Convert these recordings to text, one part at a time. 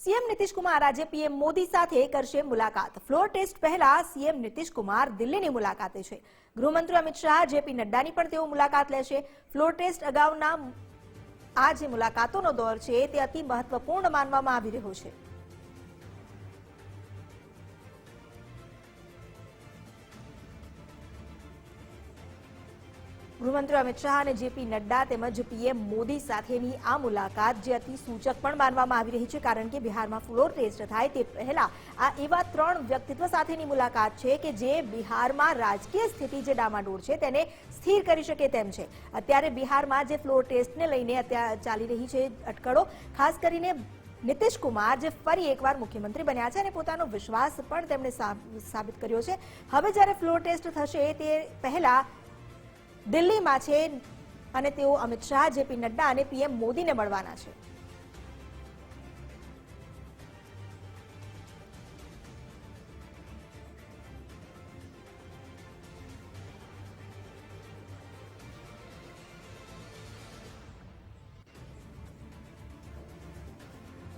CM Nitish Kumar આજે PM Modi સાથે કરશે મુલાકાત। ફ્લોર ટેસ્ટ પહેલા સીએમ નીતિશ કુમાર દિલ્હીની મુલાકાતે છે। ગૃહમંત્રી અમિત શાહ, જેપી નડ્ડાની પણ તેઓ મુલાકાત લેશે। ફ્લોર ટેસ્ટ અગાઉના આ જે મુલાકાતોનો દોર છે તે અતિ મહત્વપૂર્ણ માનવામાં આવી રહ્યો છે। ગૃહમંત્રી અમિત શાહ અને જેપી નડ્ડા તેમજ પીએમ મોદી સાથેની આ મુલાકાત જે અતિ સૂચક પણ માનવામાં આવી રહી છે, કારણ કે બિહારમાં ફ્લોર ટેસ્ટ થાય તે પહેલા આ એવા ત્રણ વ્યક્તિત્વ સાથેની મુલાકાત છે કે જે બિહારમાં રાજકીય સ્થિતિ જે ડામાડોળ છે તેને સ્થિર કરી શકે તેમ છે। અત્યારે બિહારમાં જે ફ્લોર ટેસ્ટને લઈને અત્યારે ચાલી રહી છે અટકળો, ખાસ કરીને નીતિશ કુમાર જે ફરી એકવાર મુખ્યમંત્રી બન્યા છે અને પોતાનો વિશ્વાસ પણ તેમણે સાબિત કર્યો છે। હવે જ્યારે ફ્લોર ટેસ્ટ થશે તે પહેલા દિલ્હીમાં છે અને તેઓ અમિત શાહ, જેપી નડ્ડા અને પીએમ મોદીને મળવાના છે।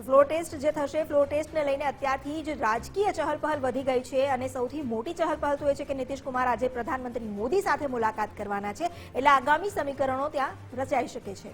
ફ્લોર ટેસ્ટ જે થશે, ફ્લોર ટેસ્ટને લઈને અત્યારથી જ રાજકીય ચહલપહલ વધી ગઈ છે અને સૌથી મોટી ચહલપહલ તો એ છે કે નીતિશ કુમાર આજે પ્રધાનમંત્રી મોદી સાથે મુલાકાત કરવાના છે, એટલે આગામી સમીકરણો ત્યાં રચાઈ શકે છે।